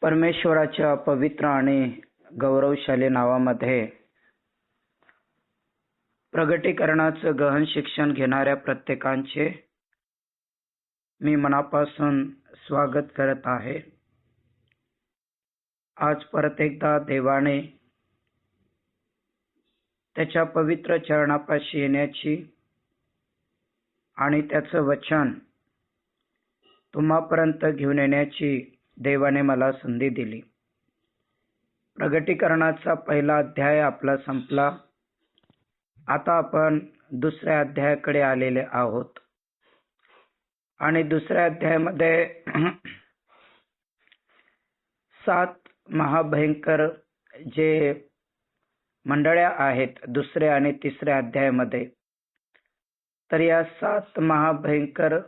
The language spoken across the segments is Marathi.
परमेश्वराच्या पवित्र आणि गौरवशाली नावामध्ये प्रगटीकरणाचं गहन शिक्षण घेणाऱ्या प्रत्येकांचे मी मनापासून स्वागत करत आहे. आज परत एकदा देवाने त्याच्या पवित्र चरणापाशी येण्याची आणि त्याचं वचन तुम्हापर्यंत घेऊन येण्याची देवाने मला संधी दिली. प्रगटीकरणाचा पहिला अध्याय आपला संपला. आता आपण दुसऱ्या अध्यायाकडे आलेले आहोत आणि दुसऱ्या अध्यायामध्ये 7 महाभयंकर जे मंडळ्या आहेत दुसऱ्या आणि तिसऱ्या अध्यायामध्ये. तर या 7 महाभयंकर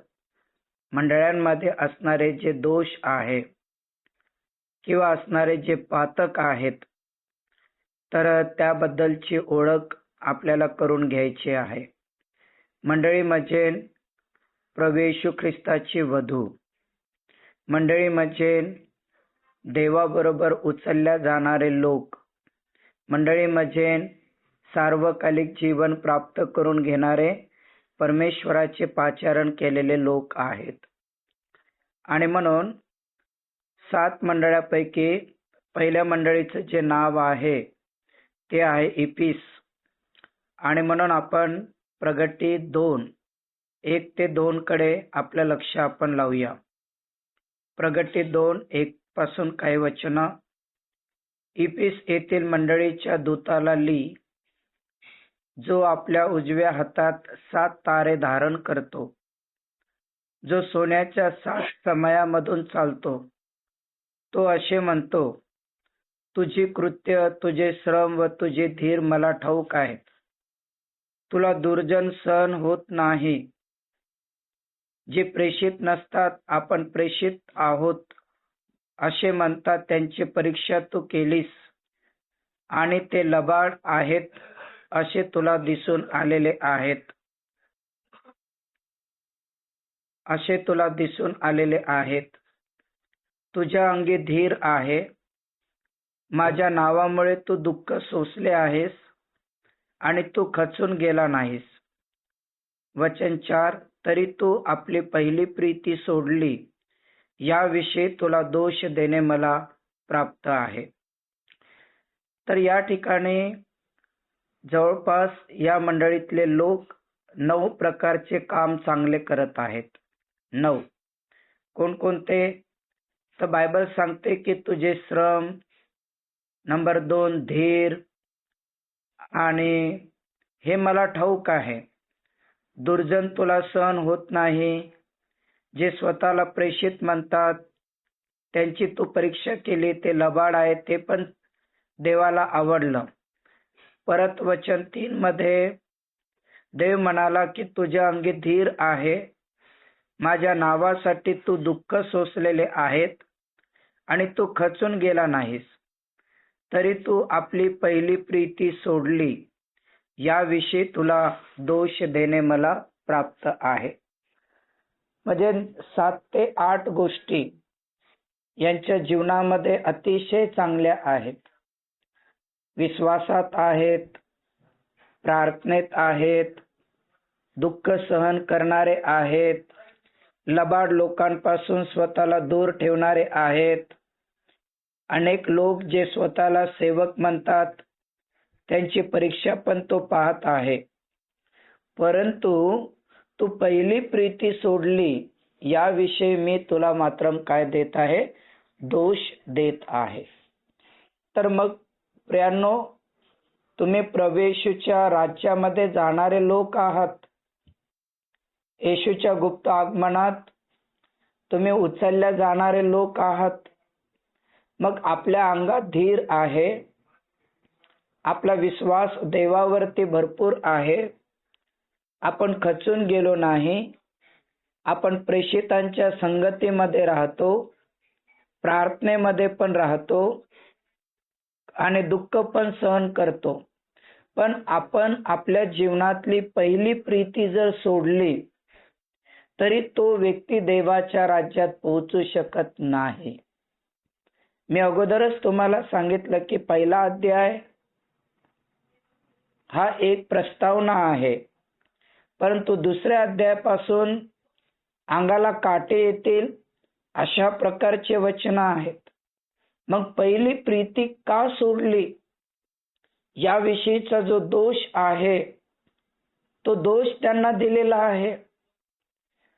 मंडळांमध्ये असणारे जे दोष आहे किंवा असणारे जे पातक आहेत, तर त्याबद्दलची ओळख आपल्याला करून घ्यायची आहे. मंडळी म्हणजे प्रभू येशू ख्रिस्ताची वधू. मंडळी म्हणजे देवाबरोबर उचलल्या जाणारे लोक. मंडळी म्हणजे सार्वकालिक जीवन प्राप्त करून घेणारे परमेश्वराचे पाचारण केलेले लोक आहेत. आणि म्हणून 7 मंडळापैकी पहिल्या मंडळीचं जे नाव आहे ते आहे इफिस. आणि म्हणून आपण प्रगटी 2:1 ते 2 कडे आपलं लक्ष आपण लावूया. प्रगटी 2:1 पासून काही वचन. इफिस येथील मंडळीच्या दूताला लिही, जो आपल्या उजव्या हातात 7 तारे धारण करतो, जो सोन्याच्या 7 समयामधून चालतो. तो असे म्हणतो, तुझी कृत्य, तुझे श्रम व तुझे धीर मला ठाऊक आहेत. तुला दुर्जन सहन होत नाही. जे प्रेषित नसतात आपण प्रेषित आहोत असे म्हणतात, त्यांची परीक्षा तू केलीस आणि ते लबाड आहेत असे तुला दिसून आलेले आहेत. तुझ्या अंगी धीर आहे. माझ्या नावामुळे तू दुःख सोसले आहेस आणि तू खचून गेला नाहीस. वचन 4, तरी तू आपली पहिली प्रीती सोडली. याविषयी तुला दोष देणे मला प्राप्त आहे. तर या ठिकाणी जवळपास या मंडळीतले लोक 9 प्रकारचे काम चांगले करत आहेत. 9 कोणकोणते? तर बायबल सांगते की तुझे श्रम, नंबर 2 धीर, आणि हे मला ठाऊक आहे. दुर्जन तुला सहन होत नाही. जे स्वतःला प्रेषित म्हणतात त्यांची तू परीक्षा केली, ते लबाड आहे, ते पण देवाला आवडलं. परत वचन 3 मध्ये देव म्हणाला की तुझ्या अंगी धीर आहे. माझ्या नावासाठी तू दुःख सोसलेले आहेत आणि तू खचून गेला नाहीस. तरी तू आपली पहिली प्रीती सोडली. याविषयी तुला दोष देणे मला प्राप्त आहे. म्हणजे 7 ते 8 गोष्टी यांच्या जीवनामध्ये अतिशय चांगल्या आहेत. विश्वासात आहेत, प्रार्थनेत आहेत, दुःख सहन करणारे आहेत, लबाड लोकांपासून स्वतःला दूर ठेवणारे आहेत. अनेक लोक जे स्वतःला सेवक म्हणतात त्यांची परीक्षा पण तो पाहत आहे. परंतु तू पहिली प्रीती सोडली, याविषयी मी तुला मात्र काय देत आहे? दोष देत आहे. तर मग प्रियांनो, तुम्ही प्रभू येशूच्या राज्यामध्ये जाणारे लोक आहात. येशूच्या गुप्त आगमनात तुम्ही उचलल्या जाणारे लोक आहात. मग आपल्या अंगात धीर आहे. आपला विश्वास देवावरती भरपूर आहे. आपण खचून गेलो नाही. आपण प्रेषितांच्या संगतीमध्ये राहतो, प्रार्थनेमध्ये पण राहतो आणि दुःख पण सहन करतो. पण आपण आपल्या जीवनातली पहिली प्रीती जर सोडली तरी तो व्यक्ती देवाच्या राज्यात पोहोचू शकत नाही. मी अगोदरच तुम्हाला सांगितलं की पहिला अध्याय हा एक प्रस्तावना आहे, परंतु दुसऱ्या अध्यायापासून अंगाला काटे येतील अशा प्रकारचे वचन आहेत. मग पहिली प्रीती का सोडली याविषयीचा जो दोष आहे तो दोष त्यांना दिलेला आहे.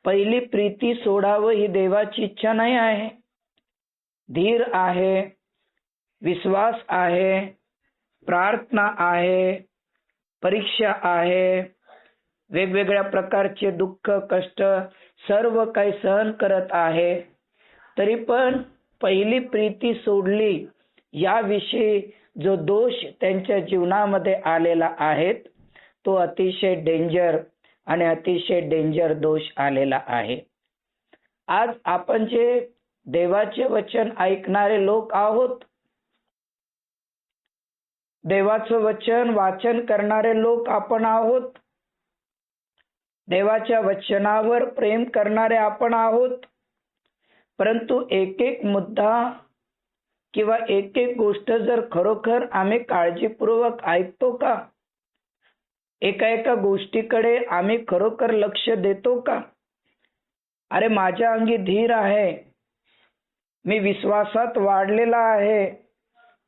पहिली प्रीती सोडावं ही देवाची इच्छा नाही आहे. धीर आहे, विश्वास आहे, प्रार्थना आहे, परीक्षा आहे, वेगवेगळ्या प्रकारचे दुःख कष्ट सर्व काही सहन करत आहे, तरी पण पहिली प्रीती सोडली याविषयी जो दोष त्यांच्या जीवनामध्ये आलेला आहे तो अतिशय डेंजर दोष आलेला आहे. आज आपण जे देवाचे वचन ऐकणारे लोक आहोत, देवाचं वचन वाचन करणारे लोक आपण आहोत, देवाच्या वचनावर प्रेम करणारे आपण आहोत, परंतु एक एक मुद्दा किंवा एक एक गोष्ट जर खरोखर आम्ही काळजीपूर्वक ऐकतो का? एका एका गोष्टीकडे आम्ही खरोखर लक्ष देतो का? अरे माझ्या अंगी धीर आहे, मी विश्वासात वाढलेला आहे,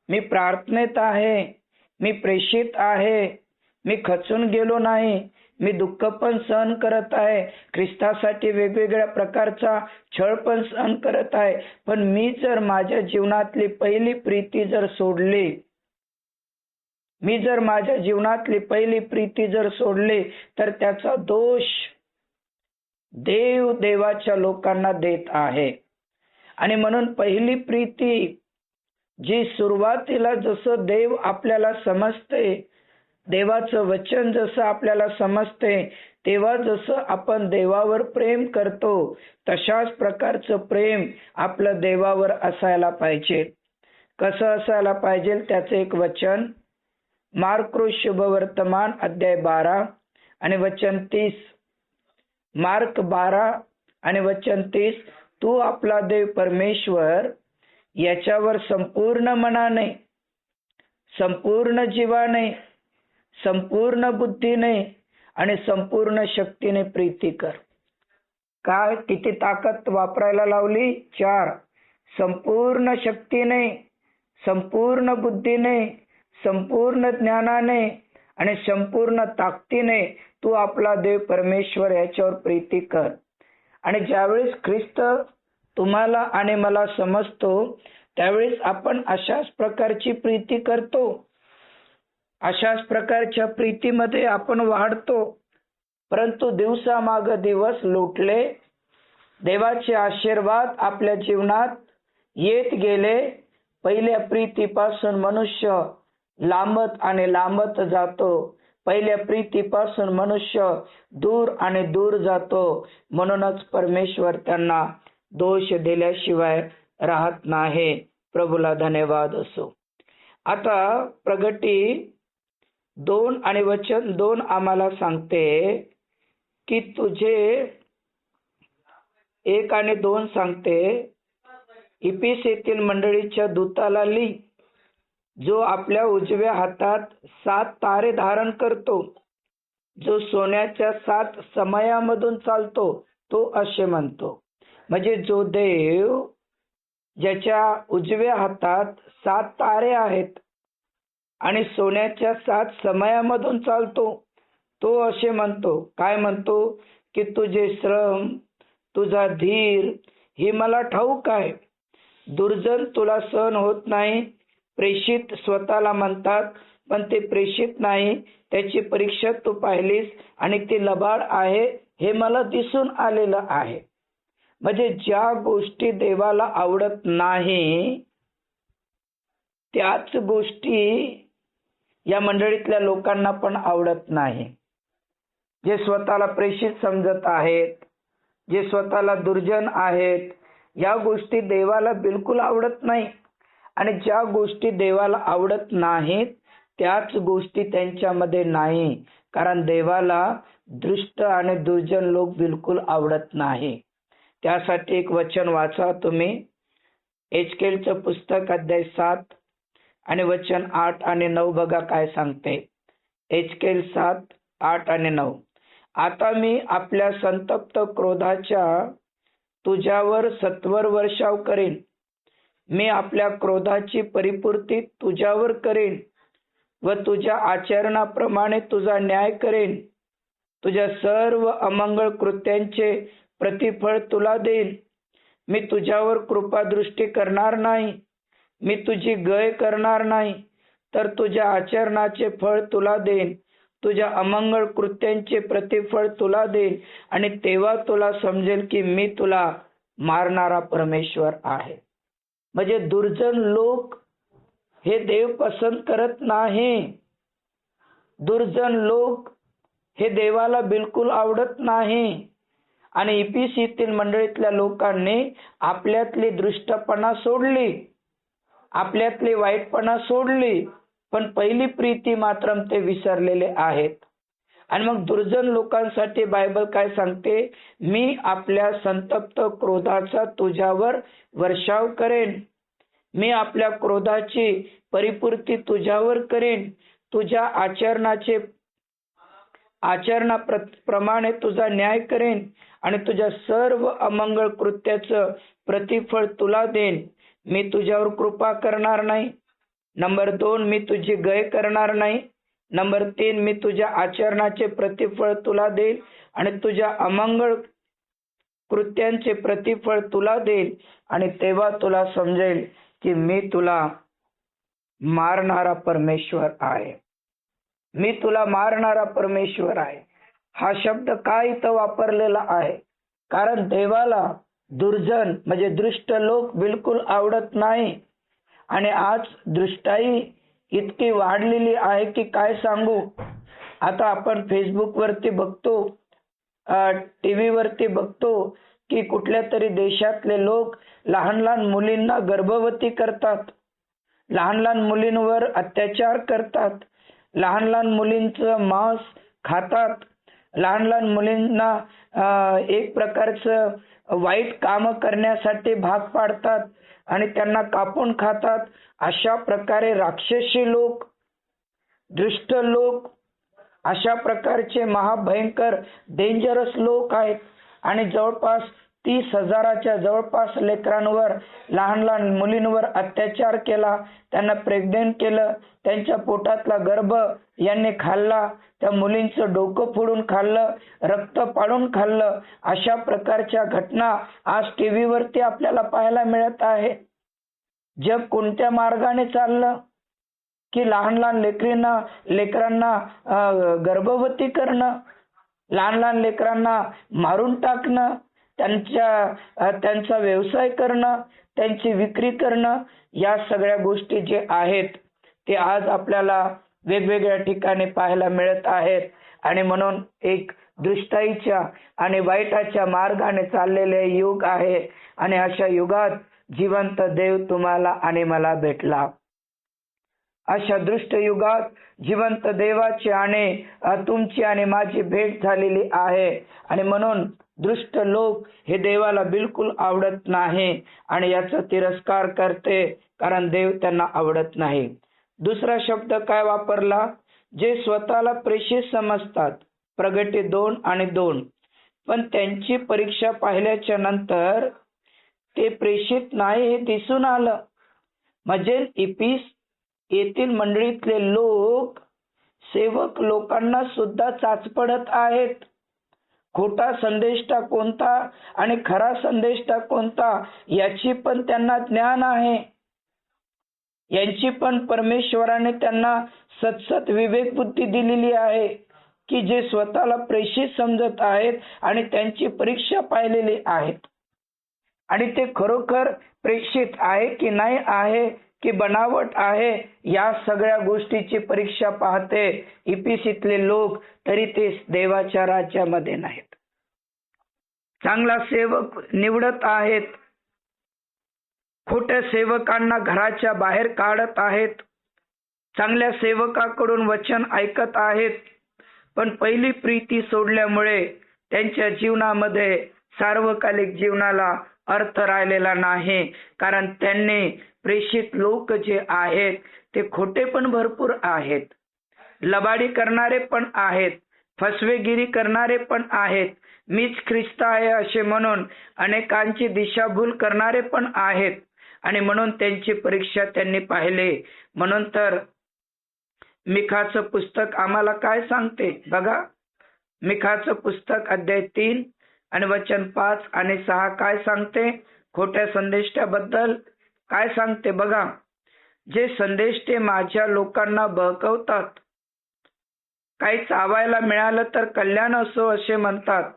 मी प्रार्थनेत आहे, मी प्रेषित आहे, मी खचून गेलो नाही, मी दुःख पण सहन करत आहे, ख्रिस्तासाठी वेगवेगळ्या प्रकारचा छळ पण सहन करत आहे, पण मी जर माझ्या जीवनातली पहिली प्रीती जर सोडली, तर त्याचा दोष देवाच्या लोकांना देत आहे. आणि म्हणून पहिली प्रीती जी सुरुवातीला जसं देव आपल्याला समजते, देवाचं वचन जसं आपल्याला समजते, तेव्हा जसं आपण देवावर प्रेम करतो तशाच प्रकारचं प्रेम आपलं देवावर असायला पाहिजे. कसं असायला पाहिजे त्याचं एक वचन मार्क शुभवर्तमान अध्याय 12 आणि वचन 30. मार्क 12 आणि वचन 30. तू आपला देव परमेश्वर याच्यावर संपूर्ण मनाने, संपूर्ण जीवाने, संपूर्ण बुद्धीने आणि संपूर्ण शक्तीने प्रीती कर. काय किती ताकद वापरायला लावली? 4. संपूर्ण शक्तीने, संपूर्ण बुद्धीने, संपूर्ण ज्ञानाने आणि संपूर्ण ताकदीने तू आपला देव परमेश्वर याच्यावर प्रीती कर. आणि ज्यावेळेस ख्रिस्त तुम्हाला आणि मला समजतो त्यावेळेस आपण अशाच प्रकारची प्रीती करतो, अशाच प्रकारच्या प्रीतीमध्ये आपण वाढतो. परंतु दिवसामाग दिवस लोटले, देवाचे आशीर्वाद आपल्या जीवनात येत गेले. पहिल्या प्रीतीपासून मनुष्य लांबत आणि लांबत जातो, पहिल्या प्रीतीपासून मनुष्य दूर आणि दूर जातो. म्हणूनच परमेश्वर त्यांना दोष दिल्याशिवाय राहत नाही. प्रभूला धन्यवाद असो. आता प्रगटी 2 आणि वचन 2 आम्हाला सांगते की तुझे 1 आणि 2 सांगते, इफिसेतील मंडळीच्या दूताला लिही, जो आपल्या उजव्या हातात 7 तारे धारण करतो, जो सोन्याच्या 7 समयामधून चालतो, तो असे म्हणतो. म्हणजे जो देव ज्याच्या उजव्या हातात 7 तारे आहेत आणि सोन्याच्या 7 समयामधून चालतो, तो असे म्हणतो. काय म्हणतो? की तुझे श्रम, तुझा धीर हे मला ठाऊक आहे. दुर्जन तुला सहन होत नाही. प्रेषित स्वतःला म्हणतात पण ते प्रेषित नाही. त्याची परीक्षा तू पाहिलीस आणि ती लबाड आहे हे मला दिसून आलेलं आहे. म्हणजे ज्या गोष्टी देवाला आवडत नाही त्याच गोष्टी या मंडळीतल्या लोकांना पण आवडत नाही. जे स्वतःला प्रेषित समजत आहेत, जे स्वतःला दुर्जन आहेत, या गोष्टी देवाला बिलकुल आवडत नाही. आणि ज्या गोष्टी देवाला आवडत नाहीत त्याच गोष्टी त्यांच्यामध्ये नाही, कारण देवाला दुष्ट आणि दुर्जन लोक बिलकुल आवडत नाही. त्यासाठी एक वचन वाचा तुम्ही, एचकेलचं पुस्तक अध्याय 7 आणि वचन 8 आणि 9 बघा काय सांगते. एचकेल 7, 8 आणि 9. आता मी आपल्या संतप्त क्रोधाच्या तुझ्यावर सत्वर वर्षाव करेन. मी आपल्या क्रोधाची परिपूर्ती तुझ्यावर करेन व तुझ्या आचरणाप्रमाणे तुझा न्याय करेन. तुझ्या सर्व अमंगळ कृत्यांचे प्रतिफळ तुला देईन. मी तुझ्यावर कृपादृष्टी करणार नाही. मी तुझी गय करणार नाही, तर तुझ्या आचरणाचे फळ तुला देईन. तुझ्या अमंगळ कृत्यांचे प्रतिफळ तुला देईन आणि तेव्हा तुला समजेल की मी तुला मारणारा परमेश्वर आहे. म्हणजे दुर्जन लोक हे देव पसंत करत नाही. दुर्जन लोक हे देवाला बिलकुल आवडत नाही. आणि इफिसीतील मंडळीतल्या लोकांनी आपल्यातली दृष्टपणा सोडली, आपल्यातली वाईटपणा सोडली, पण पहिली प्रीती मात्र ते विसरलेले आहेत. आणि मग दुर्जन लोकांसाठी बायबल काय सांगते, मी आपल्या संतप्त क्रोधाचा तुझ्यावर वर्षाव करेन. मी आपल्या क्रोधाची परिपूर्ती तुझ्यावर करेन. तुझ्या आचरणाप्रमाणे तुझा न्याय करेन आणि तुझ्या सर्व अमंगळ कृत्याचं प्रतिफळ तुला देईन. मी तुझ्यावर कृपा करणार नाही. नंबर 2, मी तुझी गय करणार नाही. नंबर 3, मी तुझ्या आचरणाचे प्रतिफळ तुला देईल आणि तुझ्या अमंगळ कृत्यांचे प्रतिफळ तुला देईल आणि तेव्हा तुला समजेल की मी तुला मारणारा परमेश्वर आहे. मी तुला मारणारा परमेश्वर आहे. हा शब्द का इथं वापरलेला आहे? कारण देवाला दुर्जन म्हणजे दुष्ट लोक बिलकुल आवडत नाही. आणि आज दृष्टाई इतकी वाढलेली आहे की काय सांगू. आता आपण फेसबुक वरती बघतो, टीव्ही वरती बघतो की कुठल्या तरी देशातले लोक लहान लहान मुलींना गर्भवती करतात, लहान लहान मुलींवर अत्याचार करतात, लहान लहान मुलींचं मांस खातात, लहान लहान मुलींना एक प्रकारचं वाईट काम करण्यासाठी भाग पाडतात आणि त्यांना कापून खातात. अशा प्रकारे राक्षसी लोक, दुष्ट लोक, अशा प्रकारचे महाभयंकर डेंजरस लोक आहेत. आणि जवळपास 30,000च्या जवळपास लेकरांवर, लहान लहान मुलींवर अत्याचार केला, त्यांना प्रेग्नेंट केलं, त्यांच्या पोटातला गर्भ यांनी खाल्ला, त्या मुलींचं डोकं फोडून खाल्लं, रक्त पाडून खाल्लं. अशा प्रकारच्या घटना आज टीव्ही वरती आपल्याला पाहायला मिळत आहे. जग कोणत्या मार्गाने चाललं की लहान लहान लेकरांना गर्भवती करणं, लहान लहान लेकरांना मारून टाकणं, त्यांचा व्यवसाय करणं, त्यांची विक्री करणं, या सगळ्या गोष्टी जे आहेत ते आज आपल्याला वेगवेगळ्या ठिकाणी पाहायला मिळत आहेत. आणि म्हणून एक दुष्टाईच्या आणि वाईटाच्या मार्गाने चाललेले युग आहे. आणि अशा युगात जिवंत देव तुम्हाला आणि मला भेटला. अशा दृष्ट युगात जिवंत देवाची आणि तुमची आणि माझी भेट झालेली आहे. आणि म्हणून दृष्ट लोक हे देवाला बिलकुल आवडत नाही आणि याचा तिरस्कार करते, कारण देव त्यांना आवडत नाही. दुसरा शब्द काय वापरला, जे स्वतःला प्रेषित समजतात, प्रगटी 2 आणि 2. पण त्यांची परीक्षा पाहिल्याच्या नंतर ते प्रेषित नाही हे दिसून आलं. म्हणजे इफिस येथील मंडळीतले लोक सेवक लोकांना सुद्धा चाचपडत आहेत. खोटा संदेष्टा कोणता आणि खरा संदेष्टा कोणता याची पण त्यांना ज्ञान आहे. यांची पण परमेश्वराने त्यांना सतसत विवेक बुद्धी दिलेली आहे की जे स्वतःला प्रेषित समजत आहेत आणि त्यांची परीक्षा पाहिलेली आहेत. आणि ते खरोखर प्रेषित आहे की नाही आहे की बनावट आहे, या सगळ्या गोष्टीची परीक्षा पाहते इफिसीतले लोक, तरी ते देवाच्या राज्यामध्ये नाहीत. चांगला सेवक निवडत आहेत, खोट्या सेवकांना घराच्या बाहेर काढत आहेत, चांगल्या सेवकाकडून वचन ऐकत आहेत, पण पहिली प्रीती सोडल्यामुळे त्यांच्या जीवनामध्ये सार्वकालिक जीवनाला अर्थ राहिलेला नाही. कारण त्यांनी प्रेषित लोक जे आहेत ते खोटे पण भरपूर आहेत, लबाडी करणारे पण आहेत, फसवेगिरी करणारे पण आहेत, मीच ख्रिस्त आहे असे म्हणून अनेकांची दिशाभूल करणारे पण आहेत. आणि म्हणून त्यांची परीक्षा त्यांनी पाहिले. म्हणून तर मिखाचं पुस्तक आम्हाला काय सांगते बघा. मिखाचं पुस्तक अध्याय 3 आणि वचन 5 आणि 6 काय सांगते? खोट्या संदेष्टाबद्दल काय सांगते बघा. जे संदेष्टे माझ्या लोकांना बहकवतात, काही चावायला मिळालं तर कल्याण असो असे म्हणतात.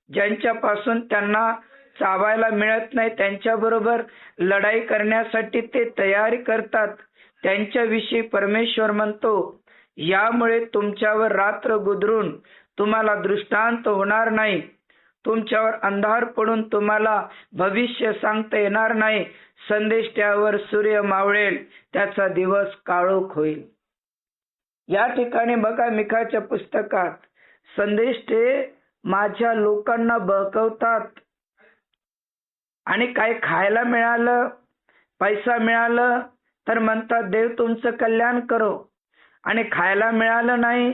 ज्यांच्यापासून त्यांना चावायला मिळत नाही त्यांच्याबरोबर लढाई करण्यासाठी ते तयारी करतात, त्यांच्याविषयी परमेश्वर म्हणतो, यामुळे तुमच्यावर रात्र गुदरून तुम्हाला दृष्टांत होणार नाही, तुमच्यावर अंधार पडून तुम्हाला भविष्य सांगता येणार नाही. संदेष्ट्यावर सूर्य मावळेल, त्याचा दिवस काळोख होईल. या ठिकाणी बघा मिखाच्या पुस्तकात संदेष्टे माझ्या लोकांना बहकवतात. आणि काय खायला मिळालं, पैसा मिळालं तर म्हणतात देव तुमचं कल्याण करो. आणि खायला मिळालं नाही,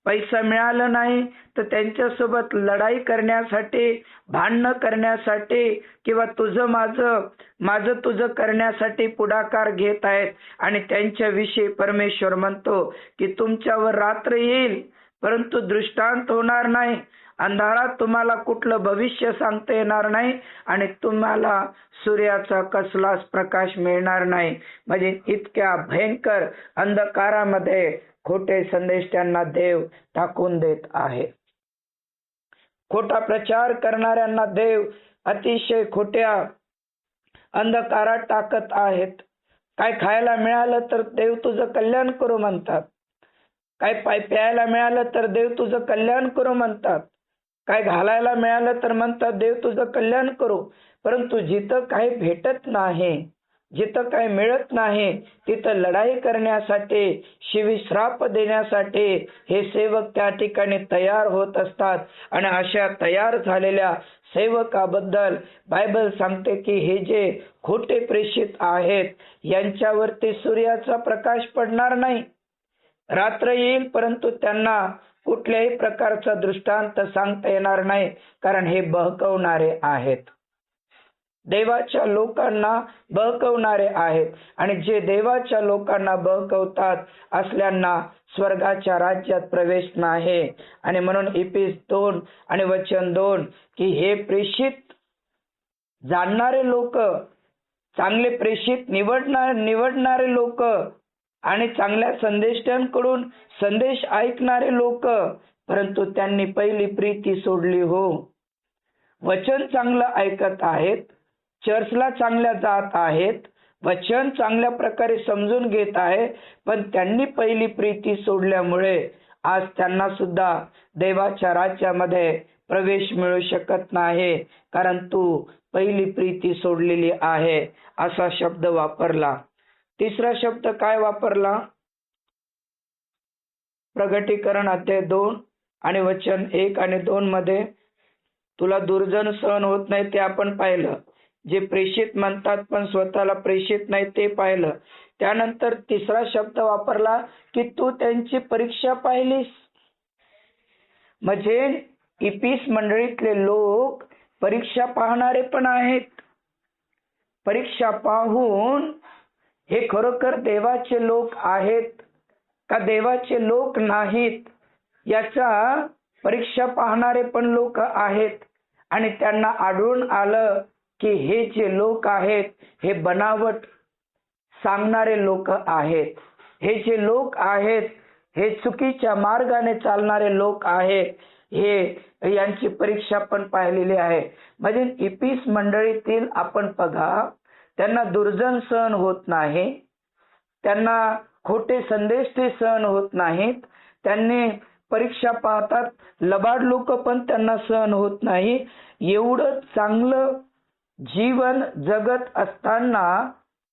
पैसा मिळालं नाही तर त्यांच्यासोबत लढाई करण्यासाठी, भांडणं करण्यासाठी किंवा तुझं माझं तुझं करण्यासाठी पुढाकार घेत आहेत. आणि त्यांच्याविषयी परमेश्वर म्हणतो की तुमच्यावर रात्र येईल परंतु दृष्टांत होणार नाही, अंधारात तुम्हाला कुठलं भविष्य सांगता येणार नाही आणि तुम्हाला सूर्याचा कसलाच प्रकाश मिळणार नाही. म्हणजे इतक्या भयंकर अंधकारामध्ये खोटे संदेष्ट्यांना देव टाकून देत आहे. खोटा प्रचार करणाऱ्यांना देव अतिशय खोट्या अंधकारात टाकत आहेत. काय खायला मिळालं तर देव तुझं कल्याण करू म्हणतात, काय प्यायला मिळालं तर देव तुझं कल्याण करू म्हणतात, काय घालायला मिळालं तर म्हणतात देव तुझं कल्याण करू. परंतु जिथं काही भेटत नाही, जिथं काही मिळत नाही तिथं लढाई करण्यासाठी, शिविश्राप देण्यासाठी हे सेवक त्या ठिकाणी तयार होत असतात. आणि अशा तयार झालेल्या सेवकाबद्दल बायबल सांगते की हे जे खोटे प्रेषित आहेत यांच्यावरती सूर्याचा प्रकाश पडणार नाही. रात्र येईल परंतु त्यांना कुठल्याही प्रकारचा दृष्टांत सांगता येणार नाही, कारण हे बहकवणारे आहेत, देवाच्या लोकांना बहकवणारे आहेत. आणि जे देवाच्या लोकांना बहकवतात असल्यांना स्वर्गाच्या राज्यात प्रवेश नाही. आणि म्हणून इफिस 2 आणि वचन 2 की हे प्रेषित जाणणारे लोक, चांगले प्रेषित निवडणारे लोक आणि चांगल्या संदेष्ट्यांकडून संदेश ऐकणारे लोक, परंतु त्यांनी पहिली प्रीती सोडली हो. वचन चांगलं ऐकत आहेत, चर्चला चांगल्या जात आहेत, वचन चांगल्या प्रकारे समजून घेत आहे, पण त्यांनी पहिली प्रीती सोडल्यामुळे आज त्यांना सुद्धा देवाच्या राज्यामध्ये प्रवेश मिळू शकत नाही, कारण तू पहिली प्रीती सोडलेली आहे असा शब्द वापरला. तिसरा शब्द काय वापरला? प्रगटीकरण अध्याय 2 आणि वचन 1 आणि 2 मध्ये तुला दुर्जन सहन होत नाही ते आपण पाहिलं. जे प्रेषित म्हणतात पण स्वतःला प्रेषित नाही ते पाहिलं. त्यानंतर तिसरा शब्द वापरला की तू त्यांची परीक्षा पाहिलीस. म्हणजे इफिस मंडळीतले लोक परीक्षा पाहणारे पण आहेत. परीक्षा पाहून हे खरोखर देवाचे लोक आहेत का देवाचे लोक नाहीत याचा परीक्षा पाहणारे पण लोक आहेत. आणि त्यांना आढळून आलं की हे जे लोक आहेत हे बनावट सांगणारे लोक आहेत, हे जे लोक आहेत हे चुकीच्या मार्गाने चालणारे लोक आहेत. हे यांची परीक्षा पण पाहिलेली आहे. म्हणजे इफिस मंडळीतील आपण बघा, त्यांना दुर्जन सहन होत नाही, त्यांना खोटे संदेश ते सहन होत नाहीत, त्यांनी परीक्षा पाहतात, लबाड लोक पण त्यांना सहन होत नाही. एवढं चांगलं जीवन जगत असताना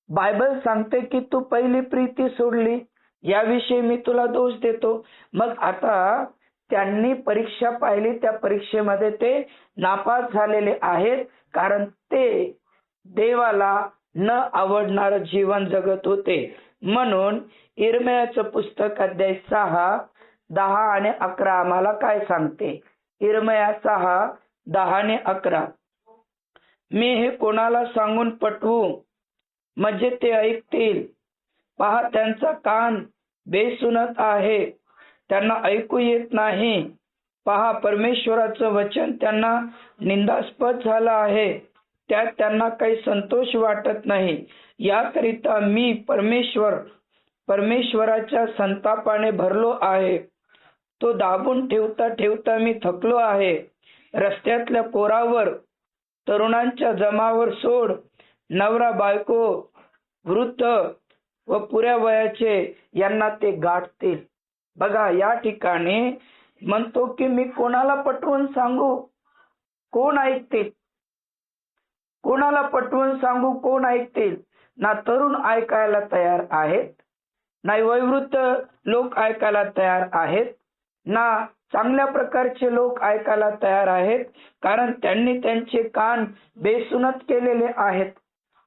बायबल सांगते की तू पहिली प्रीती सोडली, याविषयी मी तुला दोष देतो. मग आता त्यांनी परीक्षा पाहिली, त्या परीक्षेमध्ये ते नापास झालेले आहेत, कारण ते देवाला न आवडणारं जीवन जगत होते. म्हणून इर्मियाचं पुस्तक अध्याय 6, 10 आणि 11 आम्हाला काय सांगते? इर्मिया 6, 10 आणि 11. मी हे कोणाला सांगून पटवू म्हणजे ते ऐकतील? पहा, त्यांचा कान बेसुनत आहे, त्यांना ऐकू येत नाही. पहा, परमेश्वराचं वचन त्यांना निंदास्पद झालं आहे, त्यात त्यांना काही संतोष वाटत नाही. याकरिता मी परमेश्वराच्या संतापाने भरलो आहे. तो दाबून ठेवता ठेवता मी थकलो आहे. रस्त्यातल्या पोरावर, तरुणांच्या जमावर सोड, नवरा बायको, वृद्ध व पुऱ्या वयाचे यांना ते गाठतील. बघा, या ठिकाणी म्हणतो की मी कोणाला पटवून सांगू, कोण ऐकतील? कोणाला पटवून सांगू, कोण ऐकतील? ना तरुण ऐकायला तयार आहेत, ना वयोवृद्ध लोक ऐकायला तयार आहेत, ना चांगल्या प्रकारचे लोक ऐकायला तयार आहेत, कारण त्यांनी त्यांचे कान बेसुनत केलेले आहेत,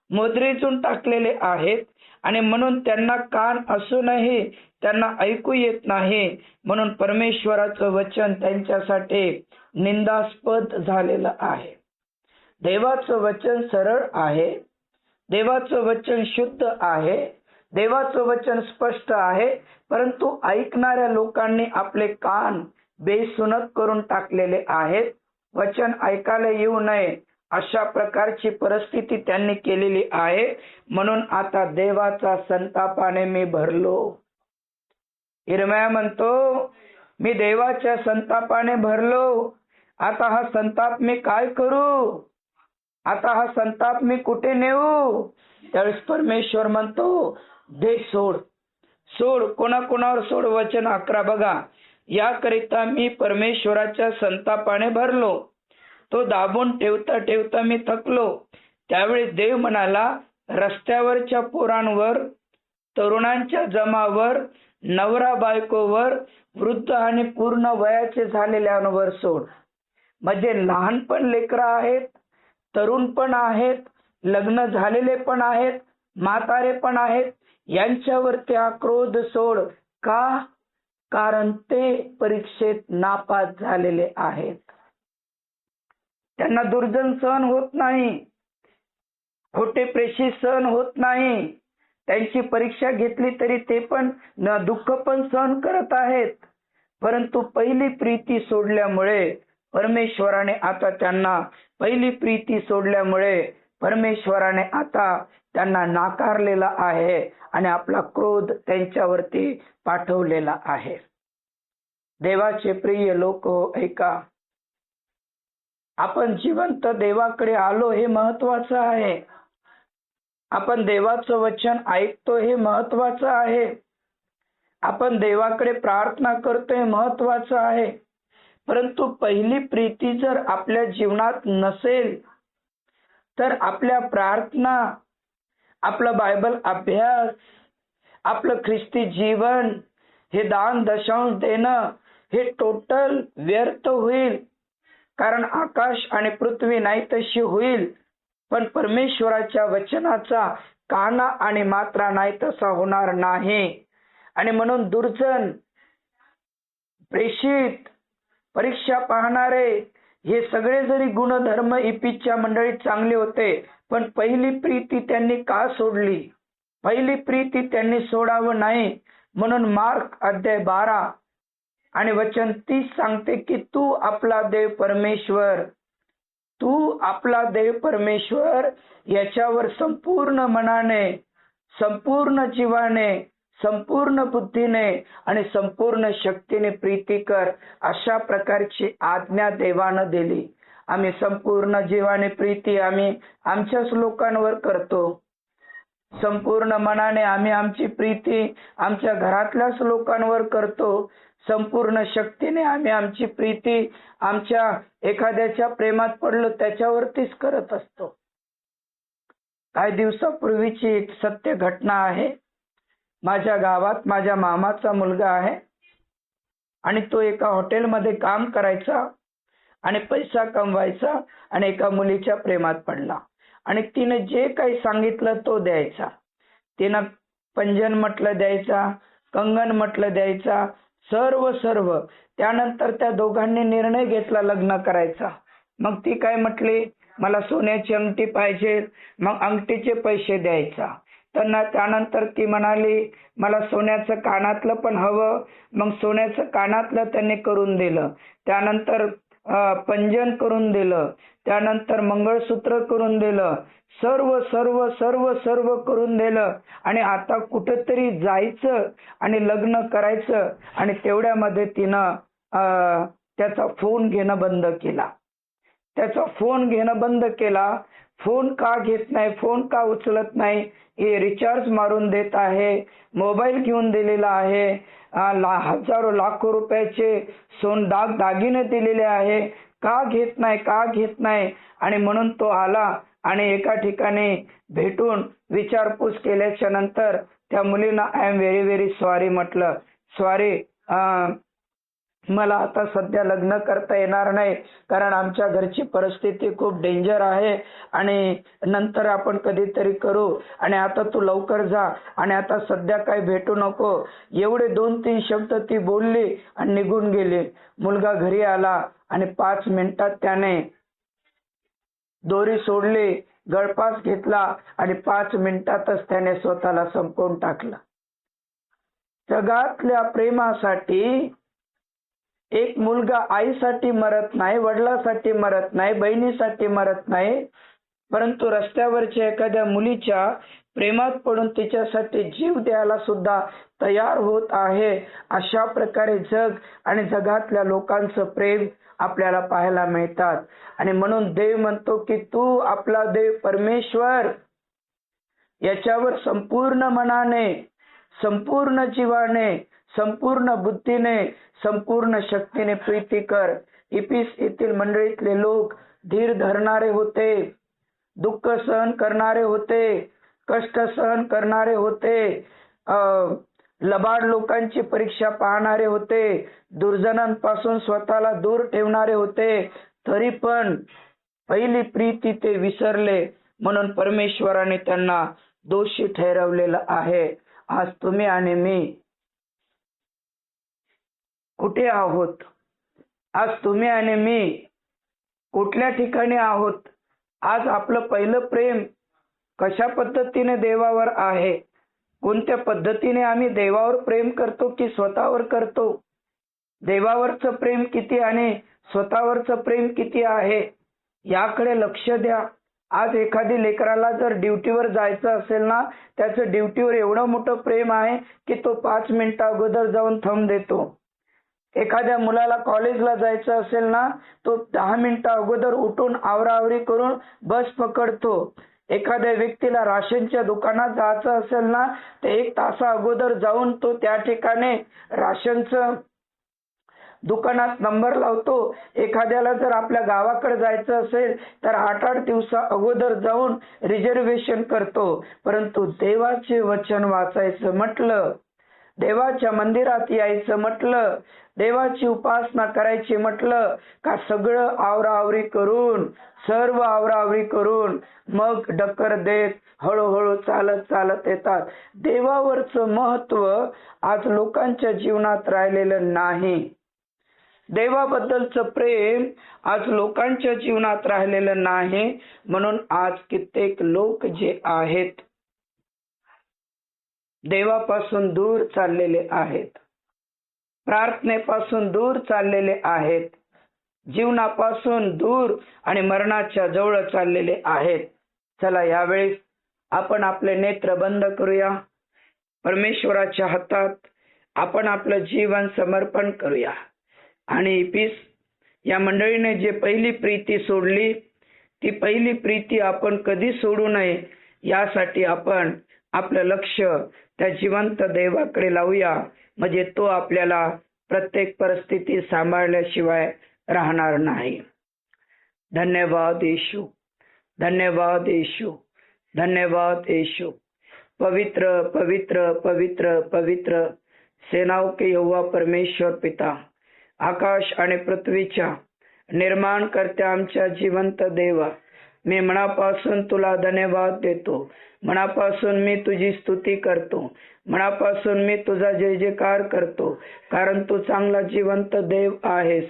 मुद्रेचून टाकलेले आहेत, आणि म्हणून त्यांना कान असूनही त्यांना ऐकू येत नाही. म्हणून परमेश्वराचं वचन त्यांच्यासाठी निंदास्पद झालेलं आहे. देवाचं वचन सरळ आहे, देवाचं वचन शुद्ध आहे, देवाचं वचन स्पष्ट आहे, परंतु ऐकणाऱ्या लोकांनी आपले कान बेसुनत करून टाकलेले आहेत. वचन ऐकायला येऊ नये अशा प्रकारची परिस्थिती त्यांनी केलेली आहे. म्हणून आता देवाचा संतापाने मी भरलो. इर्मिया म्हणतो, मी देवाच्या संतापाने भरलो. आता हा संताप मी काय करू? आता हा संताप मी कुठे नेऊ? त्यावेळेस परमेश्वर म्हणतो, दे, सोड. सोड. कोणाकोणावर सोड? वचन 11 बघा. याकरिता मी परमेश्वराच्या संतापाने भरलो. तो दाबून ठेवता ठेवता मी थकलो. त्यावेळी देव म्हणाला, रस्त्यावरच्या पोरांवर, तरुणांच्या जमावर, नवरा बायकोवर, वृद्ध आणि पूर्ण वयाचे झालेल्यांवर सोड. म्हणजे लहानपण लेकरं आहेत, तरुण पण आहेत, लग्न झालेले पण आहेत, म्हातारे पण आहेत, यांच्यावरती हा क्रोध सोड. का? कारण ते परीक्षेत नापास झालेले आहेत. त्यांना दुर्जन सहन होत नाही, खोटे प्रेषित सहन होत नाही. त्यांची परीक्षा घेतली तरी ते पण दुःख पण सहन करत आहेत. परंतु पहिली प्रीती सोडल्यामुळे परमेश्वराने आता त्यांना नाकारलेला आहे आणि आपला क्रोध त्यांच्यावरती पाठवलेला आहे. देवाचे प्रिय लोक, ऐका, आपण जिवंत देवाकडे आलो हे महत्वाचं आहे. आपण देवाचं वचन ऐकतो हे महत्वाचं आहे. आपण देवाकडे प्रार्थना करतो हे महत्वाचं आहे. परंतु पहिली प्रीती जर आपल्या जीवनात नसेल तर आपल्या प्रार्थना, आपला बायबल अभ्यास, आपलं ख्रिस्ती जीवन, हे दान दशांश देणं, हे टोटल व्यर्थ होईल. कारण आकाश आणि पृथ्वी नाही तशी होईल, पण परमेश्वराच्या वचनाचा काना आणि मात्रा नाही तसा होणार नाही. आणि म्हणून दुर्जन, प्रेषित, परीक्षा पाहणारे, हे सगळे जरी गुणधर्म इपिच्या मंडळीत चांगले होते, पण पहिली प्रीती त्यांनी का सोडली? पहिली प्रीती त्यांनी सोडावं नाही. म्हणून मार्क अध्याय 12 आणि वचन 30 सांगते की तू आपला देव परमेश्वर याच्यावर संपूर्ण मनाने, संपूर्ण जीवाने, संपूर्ण बुद्धीने आणि संपूर्ण शक्तीने प्रीती कर. अशा प्रकारची आज्ञा देवानं दिली. आम्ही संपूर्ण जीवाने प्रीती आम्ही आमच्याच लोकांवर करतो. संपूर्ण मनाने आम्ही आमची प्रीती आमच्या घरातल्याच लोकांवर करतो. संपूर्ण शक्तीने आम्ही आमची प्रीती आमच्या एखाद्याच्या प्रेमात पडलो त्याच्यावरतीच करत असतो. काही दिवसापूर्वीची एक सत्य घटना आहे. माझ्या गावात माझ्या मामाचा मुलगा आहे आणि तो एका हॉटेलमध्ये काम करायचा आणि पैसा कमवायचा आणि एका मुलीच्या प्रेमात पडला आणि तिने जे काही सांगितलं तो द्यायचा. तिनं पंजन म्हटलं द्यायचा, कंगन म्हटलं द्यायचा, सर्व. त्यानंतर त्या दोघांनी निर्णय घेतला लग्न करायचा. मग ती काय म्हटली, मला सोन्याची अंगठी पाहिजे. मग अंगठीचे पैसे द्यायचा. त्यानंतर ती म्हणाली मला सोन्याचं कानातलं पण हवं. मग सोन्याचं कानातलं त्यांनी करून दिलं. त्यानंतर पंजन करून दिलं. त्यानंतर मंगळसूत्र करून दिलं. सर्व करून दिलं आणि आता कुठेतरी जायचं आणि लग्न करायचं आणि तेवढ्यामध्ये तिनं त्याचा फोन घेणं बंद केला. फोन का घेत नाही, फोन का उचलत नाही, हे रिचार्ज मारून देत आहे, मोबाईल घेऊन दिलेला आहे, हजारो लाखो रुपयाचे दागिने दिलेले आहे, का घेत नाही. आणि म्हणून तो आला आणि एका ठिकाणी भेटून विचारपूस केल्याच्या नंतर त्या मुलीनं I am very very sorry म्हटलं. सॉरी, मला आता सध्या लग्न करता येणार नाही कारण आमच्या घरची परिस्थिती खूप डेंजर आहे आणि नंतर आपण कधीतरी करू आणि आता तू लवकर जा आणि आता सध्या काही भेटू नको. एवढे 2-3 शब्द ती बोलली आणि निघून गेली. मुलगा घरी आला आणि 5 मिनिटात त्याने दोरी सोडली, गळफास घेतला आणि 5 मिनिटातच त्याने स्वतःला संपवून टाकलं. जगातल्या प्रेमासाठी एक मुलगा आईसाठी मरत नाही, वडिलांसाठी मरत नाही, बहिणीसाठी मरत नाही, परंतु रस्त्यावरच्या एखाद्या मुलीच्या प्रेमात पडून तिच्यासाठी जीव द्यायला सुद्धा तयार होत आहे. अशा प्रकारे जग आणि जगातल्या लोकांचं प्रेम आपल्याला पाहायला मिळतात. आणि म्हणून देव म्हणतो की तू आपला देव परमेश्वर याच्यावर संपूर्ण मनाने, संपूर्ण जीवाने, संपूर्ण बुद्धीने, संपूर्ण शक्तीने प्रीती कर. इफिस येथील मंडळीतले लोक धीर धरणारे होते, दुःख सहन करणारे होते, कष्ट सहन करणारे होते, लबाड लोकांची परीक्षा पाहणारे होते, दुर्जनांपासून स्वतःला दूर ठेवणारे होते, तरी पण पहिली प्रीती ते विसरले म्हणून परमेश्वराने त्यांना दोषी ठरवलेलं आहे. आज तुम्ही आणि मी कुठे आहोत? आज तुम्ही आणि मी कुठल्या ठिकाणी आहोत? आज आपलं पहिलं प्रेम कशा पद्धतीने देवावर आहे? कोणत्या पद्धतीने आम्ही देवावर प्रेम करतो की स्वतःवर करतो? देवावरचं प्रेम किती आणि स्वतःवरचं प्रेम किती आहे याकडे लक्ष द्या. आज एखादी लेकराला जर ड्युटीवर जायचं असेल ना, त्याचं ड्युटीवर एवढं मोठं प्रेम आहे की तो 5 मिनिटं अगोदर जाऊन थंब देतो. एखाद्या मुलाला कॉलेजला जायचं असेल ना, तो 10 मिनिटं अगोदर उठून आवराआवरी करून बस पकडतो. एखाद्या व्यक्तीला राशनच्या दुकानात जायचं असेल ना, तर 1 तासा अगोदर जाऊन तो त्या ठिकाणी राशनचं दुकानात नंबर लावतो. एखाद्याला जर आपल्या गावाकडे जायचं असेल तर 8-8 दिवसा अगोदर जाऊन रिझर्वेशन करतो. परंतु देवाचे वचन वाचायचं म्हटलं, देवाच्या मंदिरात यायचं म्हटलं, देवाची उपासना करायची म्हटलं का सगळं आवराआवरी करून, सर्व आवराआवरी करून मग डक्कर देत हळूहळू चालत येतात. देवावरचं महत्व आज लोकांच्या जीवनात राहिलेलं नाही. देवाबद्दलचं प्रेम आज लोकांच्या जीवनात राहिलेलं नाही. म्हणून आज कित्येक लोक जे आहेत देवापासून दूर चाललेले आहेत, प्रार्थनेपासून दूर चाललेले आहेत, जीवनापासून दूर आणि मरणाच्या जवळ चाललेले आहेत. चला यावेळेस आपण आपले नेत्र बंद करूया. परमेश्वराच्या हातात आपण आपलं जीवन समर्पण करूया. आणि इफिस या मंडळीने जे पहिली प्रीती सोडली, ती पहिली प्रीती आपण कधी सोडू नये यासाठी आपण आपलं लक्ष त्या जिवंत देवाकडे लावूया. म्हणजे तो आपल्याला प्रत्येक परिस्थिती सांभाळल्याशिवाय राहणार नाही. धन्यवाद येशू, धन्यवाद येशू, धन्यवाद येशू. पवित्र पवित्र पवित्र पवित्र सेनाओं के यहोवा परमेश्वर पिता, आकाश आणि पृथ्वीच्या निर्माणकर्त्या आमच्या जिवंत देवा, मी मनापासून तुला धन्यवाद देतो. मनापासून मी तुझी स्तुती करतो. मनापासून मी तुझा जय जयकार करतो, कारण तू चांगला जिवंत देव आहेस.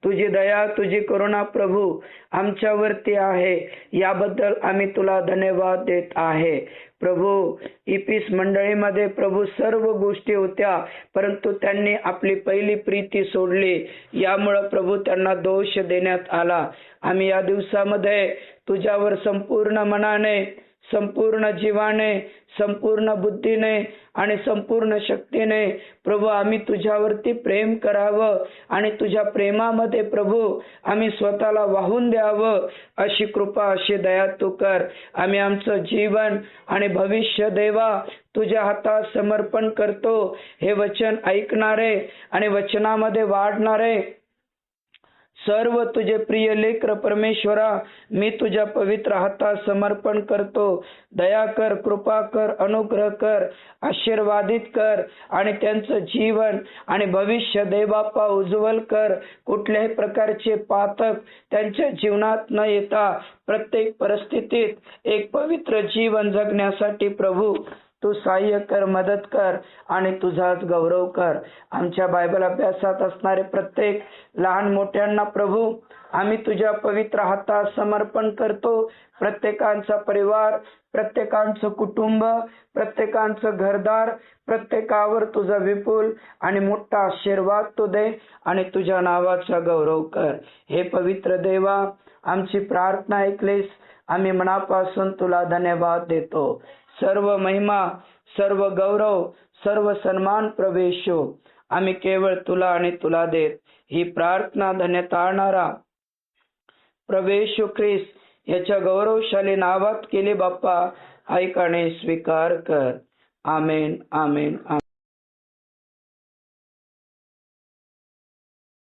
तुझी दया, तुझी करुणा प्रभू आमच्यावरती आहे, याबद्दल आम्ही तुला धन्यवाद देत आहे. प्रभू, इपिस मंडळीमध्ये प्रभू सर्व गोष्टी होत्या, परंतु त्यांनी आपली पहिली प्रीती सोडली, यामुळे प्रभू त्यांना दोष देण्यात आला. आम्ही या दिवसामध्ये तुझ्यावर संपूर्ण मनाने, संपूर्ण जीवाने, संपूर्ण बुद्धीने आणि संपूर्ण शक्तीने प्रभू आम्ही तुझ्यावरती प्रेम करावं आणि तुझ्या प्रेमामध्ये प्रभू आम्ही स्वतःला वाहून द्यावं, अशी कृपा, अशी दया तू कर. आम्ही आमचं जीवन आणि भविष्य देवा तुझ्या हातात समर्पण करतो. हे वचन ऐकणारे आणि वचनामध्ये वाढणारे सर्व तुझे प्रिय लेकर परमेश्वरा, मी तुझ्या पवित्र हातात समर्पण करतो. दया कर, कृपा कर, अनुग्रह कर, आशीर्वादित कर आणि त्यांचं जीवन आणि भविष्य देवबापा उज्ज्वल कर. कुठल्याही प्रकारचे पातक त्यांच्या जीवनात न येता प्रत्येक परिस्थितीत एक पवित्र जीवन जगण्यासाठी प्रभू तू सहाय्य कर, मदत कर आणि तुझाच गौरव कर. आमच्या बायबल अभ्यासात असणारे प्रत्येक लहान मोठ्यांना प्रभू आम्ही तुझ्या पवित्र हातात समर्पण करतो. प्रत्येकांचा परिवार, प्रत्येकांचं कुटुंब, प्रत्येकांचं घरदार, प्रत्येकावर तुझा विपुल आणि मोठा आशीर्वाद तू दे आणि तुझ्या नावाचा गौरव कर. हे पवित्र देवा, आमची प्रार्थना ऐकलीस, आम्ही मनापासून तुला धन्यवाद देतो. सर्व महिमा, सर्व गौरव, सर्व सन्मान प्रभू आम्ही केवळ तुला आणि तुला देत. ही प्रार्थना धन्य तारणारा प्रभू ख्रिस्त याच्या गौरवशाली नावात केली बाप्पा, ऐक आणि स्वीकार कर. आमेन, आमेन, आमेन.